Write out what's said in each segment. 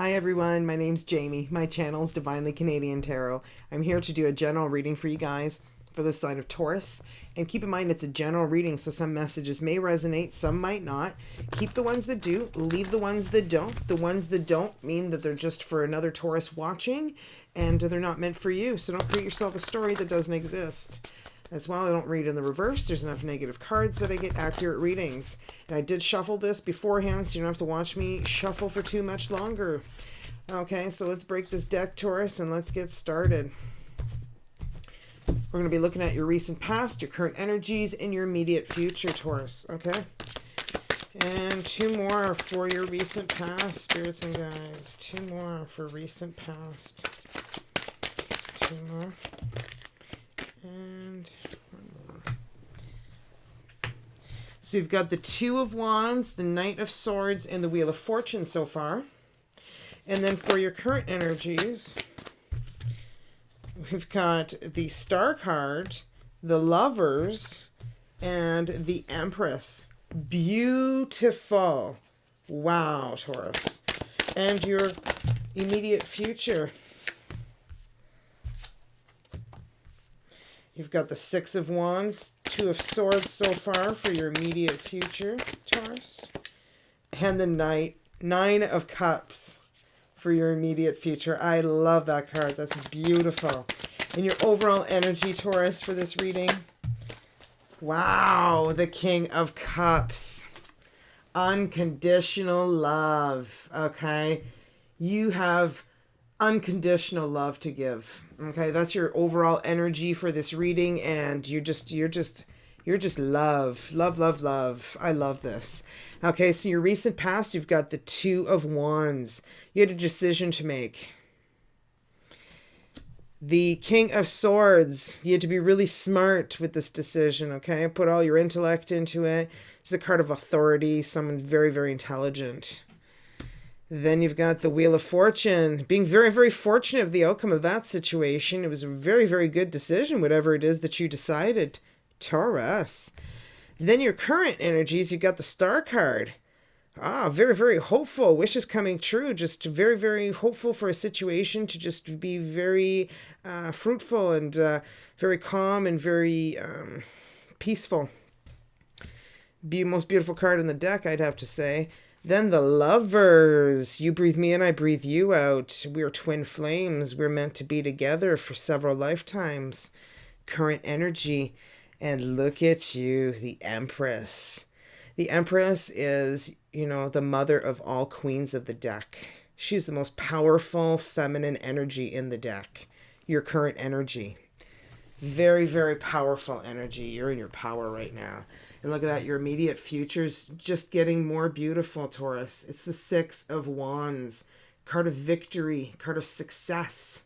Hi everyone, my name's Jaime. My channel is Divinely Canadian Tarot. I'm here to do a general reading for you guys for the sign of Taurus. And keep in mind it's a general reading, so some messages may resonate, some might not. Keep the ones that do, leave the ones that don't. The ones that don't mean that they're just for another Taurus watching, and they're not meant for you. So don't create yourself a story that doesn't exist. As well, I don't read in the reverse. There's enough negative cards that I get accurate readings. And I did shuffle this beforehand, so you don't have to watch me shuffle for too much longer. Okay, so let's break this deck, Taurus, and let's get started. We're going to be looking at your recent past, your current energies, and your immediate future, Taurus. Okay? And two more for your recent past, spirits and guides. Two more for recent past. Two more. And one more. So you've got the Two of Wands, the Knight of Swords, and the Wheel of Fortune so far. And then for your current energies, we've got the Star card, the Lovers, and the Empress. Beautiful. Wow, Taurus. And your immediate future. You've got the Six of Wands, Two of Swords so far for your immediate future, Taurus. And the Nine of Cups for your immediate future. I love that card. That's beautiful. And your overall energy, Taurus, for this reading. Wow, the King of Cups. Unconditional love. Okay. You have unconditional love to give. Okay, that's your overall energy for this reading, and you're just love. I love this. Okay, so your recent past, you've got the Two of Wands. You had a decision to make. The King of Swords, you had to be really smart with this decision, okay? Put all your intellect into it. It's a card of authority, someone very, very intelligent. Then you've got the Wheel of Fortune, being very, very fortunate of the outcome of that situation. It was a very, very good decision, whatever it is that you decided, Taurus. Then your current energies, you've got the Star card. Very, very hopeful, wishes coming true, just very, very hopeful for a situation to just be very fruitful and very calm and very peaceful. Most beautiful card in the deck, I'd have to say. Then the Lovers. You breathe me in, I breathe you out. We're twin flames. We're meant to be together for several lifetimes. Current energy. And look at you, the Empress. The Empress is, the mother of all queens of the deck. She's the most powerful feminine energy in the deck. Your current energy. Very, very powerful energy. You're in your power right now. And look at that, your immediate future's just getting more beautiful, Taurus. It's the Six of Wands. Card of victory, card of success.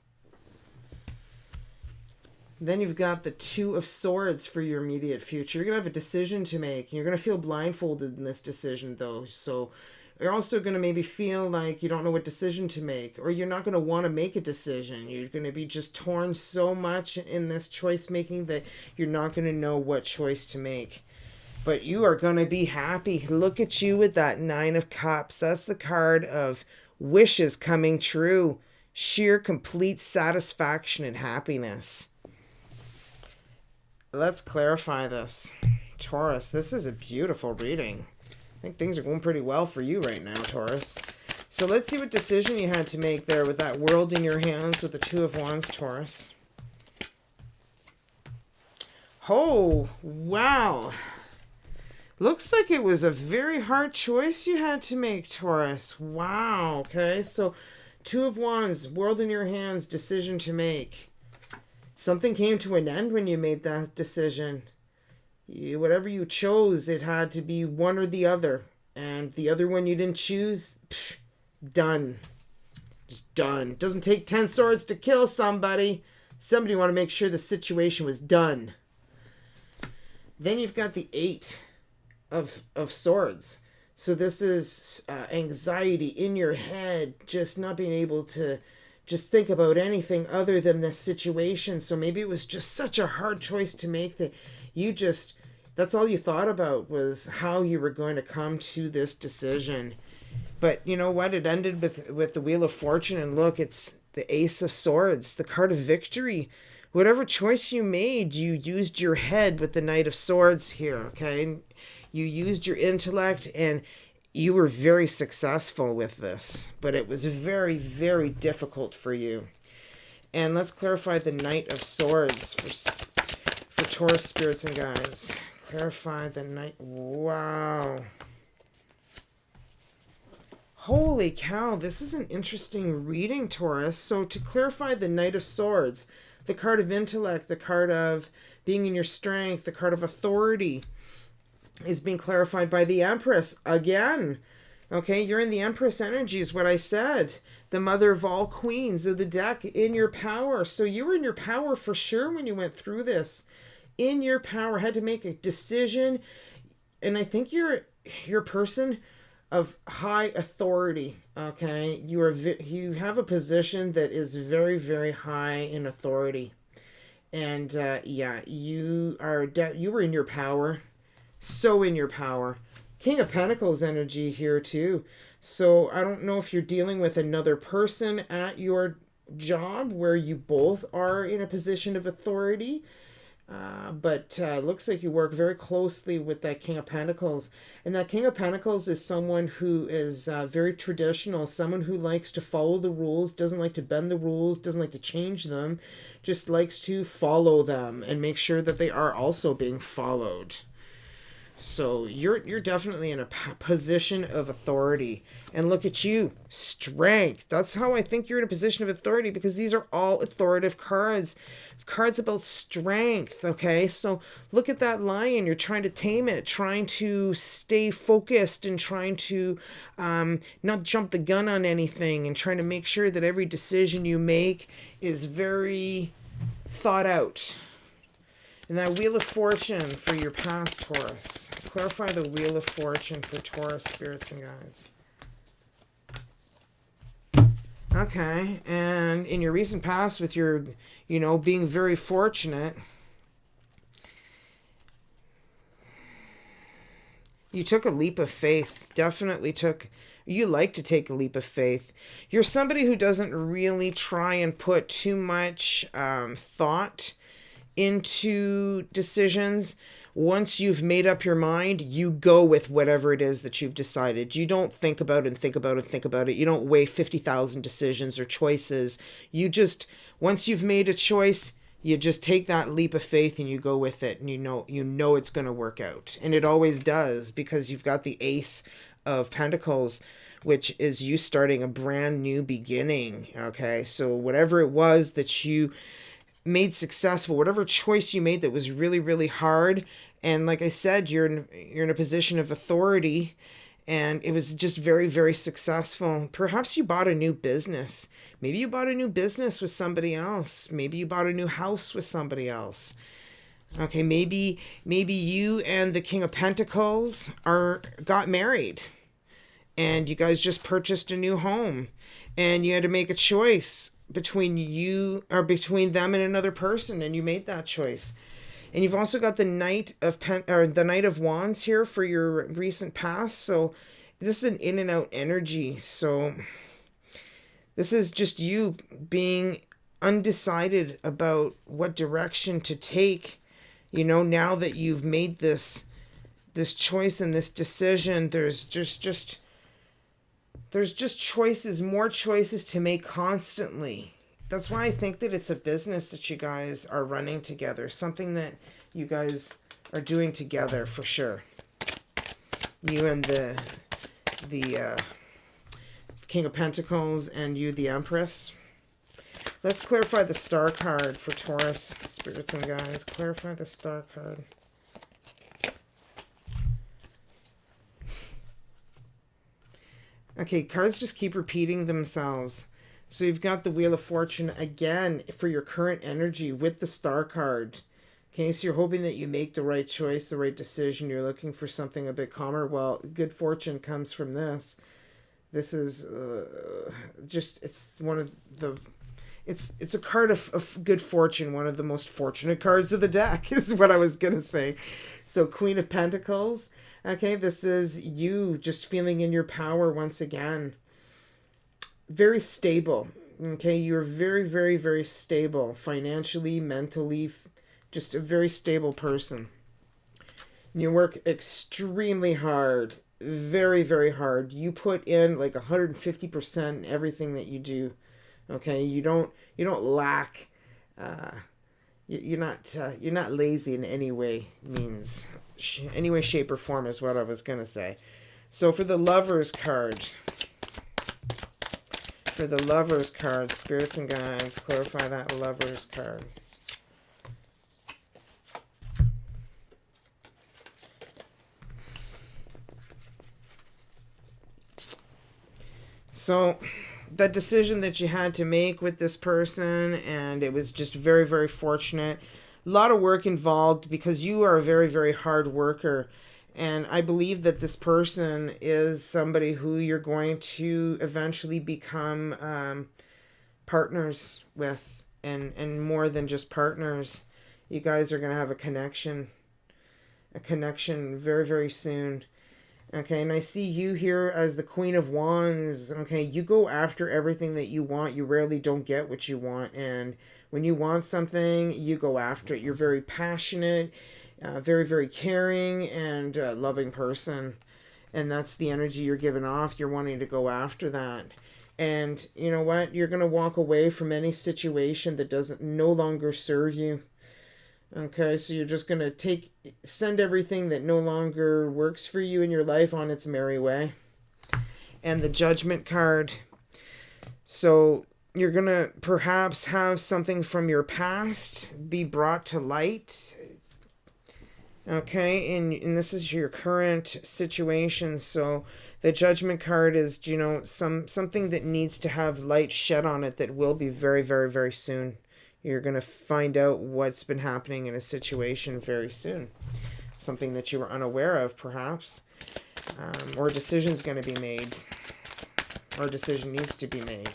Then you've got the Two of Swords for your immediate future. You're going to have a decision to make. You're going to feel blindfolded in this decision, though. So you're also going to maybe feel like you don't know what decision to make, or you're not going to want to make a decision. You're going to be just torn so much in this choice making that you're not going to know what choice to make. But you are going to be happy. Look at you with that Nine of Cups. That's the card of wishes coming true. Sheer complete satisfaction and happiness. Let's clarify this. Taurus, this is a beautiful reading. I think things are going pretty well for you right now, Taurus. So let's see what decision you had to make there with that World in your hands with the Two of Wands, Taurus. Oh, wow. Looks like it was a very hard choice you had to make, Taurus. Wow. Okay, so Two of Wands, World in your hands, decision to make. Something came to an end when you made that decision. Whatever you chose, it had to be one or the other. And the other one you didn't choose, done. Just done. It doesn't take 10 swords to kill somebody. Somebody want to make sure the situation was done. Then you've got the Eight of Swords. So this is anxiety in your head, just not being able to just think about anything other than this situation. So maybe it was just such a hard choice to make that that's all you thought about was how you were going to come to this decision. But you know what? It ended with the Wheel of Fortune, and look, it's the Ace of Swords, the card of victory. Whatever choice you made, you used your head with the Knight of Swords here, okay? You used your intellect, and you were very successful with this, but it was very, very difficult for you. And let's clarify the Knight of Swords for Taurus spirits and guides. Clarify the Knight. Wow. Holy cow, this is an interesting reading, Taurus. So to clarify the Knight of Swords, the card of intellect, the card of being in your strength, the card of authority is being clarified by the Empress again. Okay, you're in the Empress energy is what I said. The mother of all queens of the deck, in your power. So you were in your power for sure when you went through this. In your power, had to make a decision. And I think you're a person of high authority. Okay, you have a position that is very, very high in authority. And yeah, you were in your power. So in your power. King of Pentacles energy here too. So I don't know if you're dealing with another person at your job where you both are in a position of authority. But looks like you work very closely with that King of Pentacles. And that King of Pentacles is someone who is very traditional, someone who likes to follow the rules, doesn't like to bend the rules, doesn't like to change them, just likes to follow them and make sure that they are also being followed. So you're definitely in a position of authority. And look at you, strength. That's how I think you're in a position of authority, because these are all authoritative cards. Cards about strength, okay? So look at that lion. You're trying to tame it, trying to stay focused, and trying to not jump the gun on anything, and trying to make sure that every decision you make is very thought out. And that Wheel of Fortune for your past, Taurus. Clarify the Wheel of Fortune for Taurus spirits and guides. Okay, and in your recent past with your, being very fortunate, you took a leap of faith. Definitely you like to take a leap of faith. You're somebody who doesn't really try and put too much thought into decisions. Once you've made up your mind, you go with whatever it is that you've decided. You don't think about it and think about it and think about it. You don't weigh 50,000 decisions or choices. You just, once you've made a choice, you just take that leap of faith and you go with it, and you know it's going to work out. And it always does, because you've got the Ace of Pentacles, which is you starting a brand new beginning. Okay, so whatever it was that you made successful, whatever choice you made that was really, really hard, and like I said, you're in a position of authority, and it was just very, very successful. Perhaps you bought a new business. Maybe you bought a new business with somebody else. Maybe you bought a new house with somebody else. Okay, maybe you and the King of Pentacles got married, and you guys just purchased a new home, and you had to make a choice between them and another person, and you made that choice. And you've also got the Knight of Wands here for your recent past. So this is an in and out energy. So this is just you being undecided about what direction to take. Now that you've made this choice and this decision, there's just choices, more choices to make constantly. That's why I think that it's a business that you guys are running together. Something that you guys are doing together for sure. You and the King of Pentacles, and you, the Empress. Let's clarify the Star card for Taurus spirits and guides. Clarify the Star card. Okay, cards just keep repeating themselves. So you've got the Wheel of Fortune again for your current energy with the Star card. Okay, so you're hoping that you make the right choice, the right decision. You're looking for something a bit calmer. Well, good fortune comes from this. This is it's one of the... it's a card of good fortune, one of the most fortunate cards of the deck is what I was gonna say. So Queen of Pentacles. Okay, this is you just feeling in your power once again. Very stable. Okay, you're very, very, very stable financially, mentally, just a very stable person. You work extremely hard, very, very hard. You put in like 150% in everything that you do. Okay, you don't lack. You're not lazy in any way, means any way, shape, or form is what I was gonna say. So for the Lovers card, spirits and guides, clarify that Lovers card. So that decision that you had to make with this person, and it was just very, very fortunate. A lot of work involved because you are a very, very hard worker. And I believe that this person is somebody who you're going to eventually become partners with, and more than just partners. You guys are going to have a connection very, very soon. Okay, and I see you here as the Queen of Wands. Okay, you go after everything that you want. You rarely don't get what you want. And when you want something, you go after it. You're very passionate, very, very caring, and loving person. And that's the energy you're giving off. You're wanting to go after that. And you know what? You're going to walk away from any situation that doesn't no longer serve you. Okay, so you're just going to send everything that no longer works for you in your life on its merry way. And the Judgment card. So you're going to perhaps have something from your past be brought to light. Okay, and this is your current situation. So the Judgment card is, something that needs to have light shed on it that will be very, very, very soon. You're going to find out what's been happening in a situation very soon. Something that you were unaware of, perhaps. Or a decision's going to be made. Or a decision needs to be made.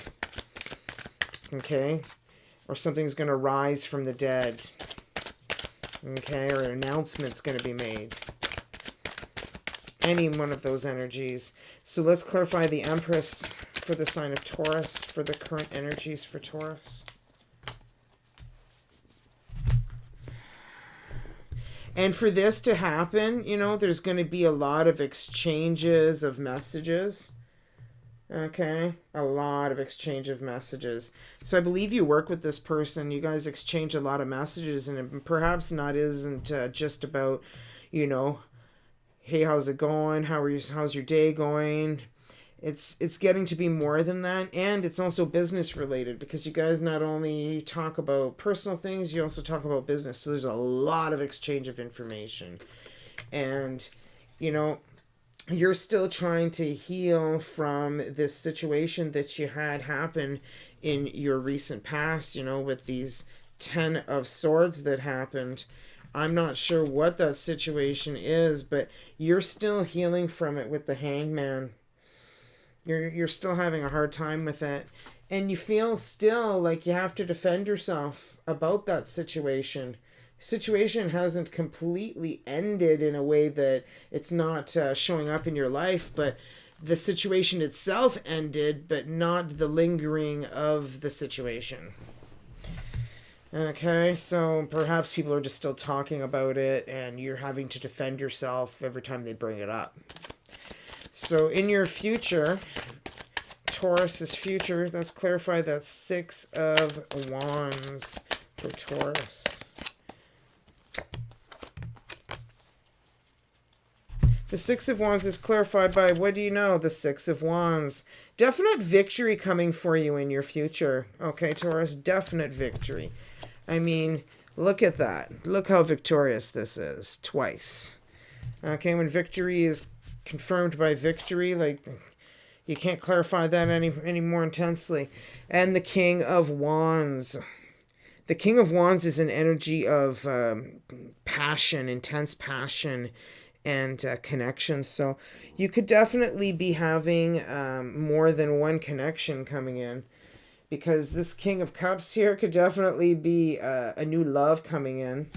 Okay? Or something's going to rise from the dead. Okay? Or an announcement's going to be made. Any one of those energies. So let's clarify the Empress for the sign of Taurus, for the current energies for Taurus. And for this to happen, there's going to be a lot of exchanges of messages. Okay? A lot of exchange of messages. So I believe you work with this person. You guys exchange a lot of messages, and it perhaps isn't just about, hey, how's it going? How's your day going? It's getting to be more than that, and it's also business related, because you guys not only talk about personal things, you also talk about business. So there's a lot of exchange of information. And you're still trying to heal from this situation that you had happen in your recent past, with these 10 of Swords that happened. I'm not sure what that situation is, but you're still healing from it with the Hangman. You're still having a hard time with it. And you feel still like you have to defend yourself about that situation. Situation hasn't completely ended in a way that it's not showing up in your life, but the situation itself ended, but not the lingering of the situation. Okay, so perhaps people are just still talking about it, and you're having to defend yourself every time they bring it up. So in your future, Taurus's future, let's clarify that Six of Wands for Taurus. The Six of Wands is clarified by, what do you know? The Six of Wands. Definite victory coming for you in your future. Okay, Taurus, definite victory. I mean, look at that. Look how victorious this is. Twice. Okay, when victory is confirmed by victory, like, you can't clarify that any more intensely. And the King of Wands. The King of Wands is an energy of passion, intense passion, and connection. So you could definitely be having more than one connection coming in. because this King of Cups here could definitely be a new love coming in.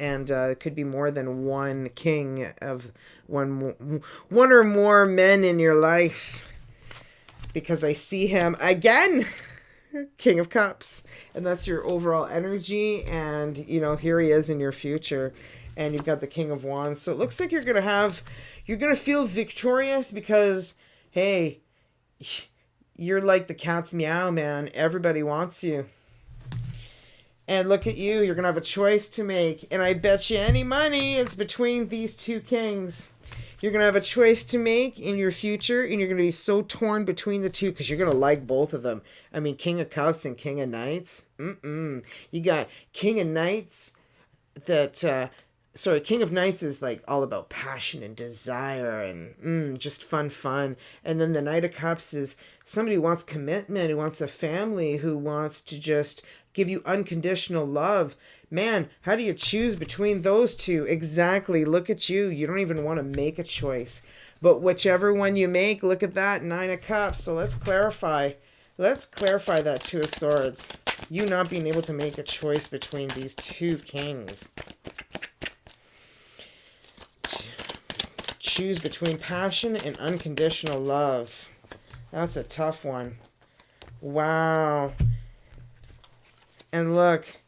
And it could be more than one king of one or more men in your life. Because I see him again, King of Cups. And that's your overall energy. And, you know, here he is in your future. And you've got the King of Wands. So it looks like you're going to feel victorious because, hey, you're like the cat's meow, man. Everybody wants you. And look at you. You're going to have a choice to make. And I bet you any money it's between these two kings. You're going to have a choice to make in your future. And you're going to be so torn between the two because you're going to like both of them. I mean, King of Cups and King of Knights. You got King of Knights that... King of Knights is like all about passion and desire and just fun. And then the Knight of Cups is somebody who wants commitment, who wants a family, who wants to just give you unconditional love. Man, how do you choose between those two? Exactly. Look at you. You don't even want to make a choice. But whichever one you make, look at that, 9 of Cups. So let's clarify. Let's clarify that 2 of Swords. You not being able to make a choice between these two kings. Choose between passion and unconditional love. That's a tough one. Wow. And look,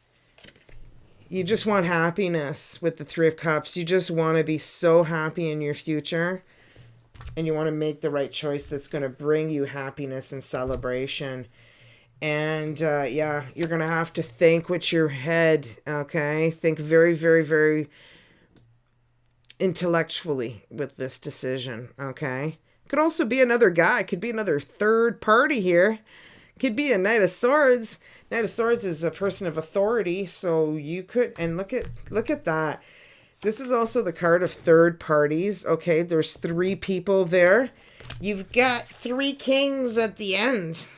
you just want happiness with the 3 of Cups. You just want to be so happy in your future. And you want to make the right choice that's going to bring you happiness and celebration. And yeah, you're going to have to think with your head, okay? Think very, very, very intellectually with this decision, okay? Could also be another guy. Could be another third party here. Could be a Knight of Swords. Knight of Swords is a person of authority, so you could, and look at that. This is also the card of third parties, okay? There's 3 people there. You've got 3 kings at the end.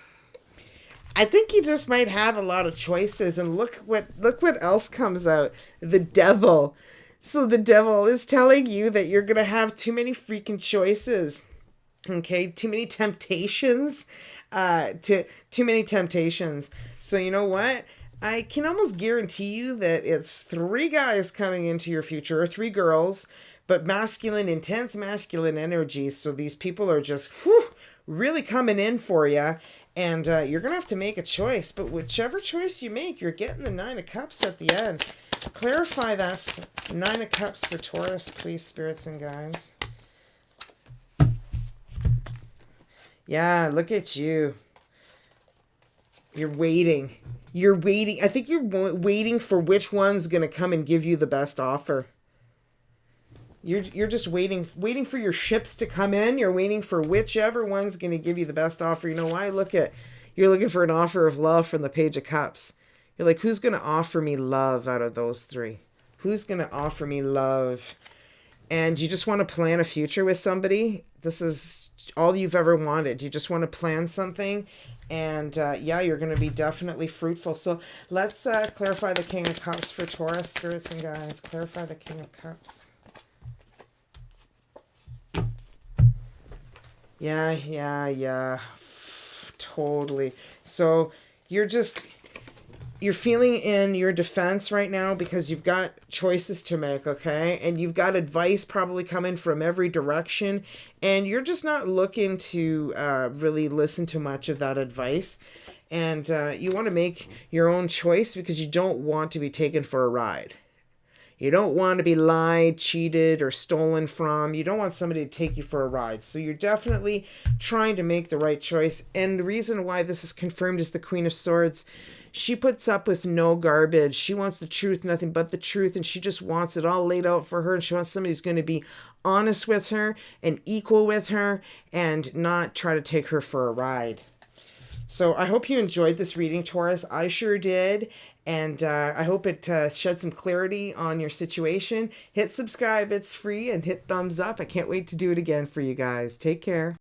I think you just might have a lot of choices, and look what else comes out. The Devil. So the Devil is telling you that you're going to have too many freaking choices. Okay, too many temptations. Too many temptations. So you know what? I can almost guarantee you that it's 3 guys coming into your future, or 3 girls, but masculine, intense masculine energies. So these people are just really coming in for you. And you're going to have to make a choice. But whichever choice you make, you're getting the 9 of Cups at the end. Clarify that 9 of Cups for Taurus, please, spirits and guides. Yeah, look at you. You're waiting. You're waiting. I think you're waiting for which one's going to come and give you the best offer. You're just waiting for your ships to come in. You're waiting for whichever one's going to give you the best offer. You know why? You're looking for an offer of love from the Page of Cups. You're like, who's going to offer me love out of those 3? Who's going to offer me love? And you just want to plan a future with somebody. This is all you've ever wanted. You just want to plan something. And yeah, you're going to be definitely fruitful. So let's clarify the King of Cups for Taurus, spirits and guides. Clarify the King of Cups. Yeah. Totally. So you're feeling in your defense right now because you've got choices to make, okay? And you've got advice probably coming from every direction. And you're just not looking to really listen to much of that advice. And you want to make your own choice because you don't want to be taken for a ride. You don't want to be lied, cheated, or stolen from. You don't want somebody to take you for a ride. So you're definitely trying to make the right choice. And the reason why this is confirmed is the Queen of Swords. She puts up with no garbage. She wants the truth, nothing but the truth, and she just wants it all laid out for her, and she wants somebody who's going to be honest with her and equal with her and not try to take her for a ride. So I hope you enjoyed this reading, Taurus. I sure did, and I hope it shed some clarity on your situation. Hit subscribe, it's free, and hit thumbs up. I can't wait to do it again for you guys. Take care.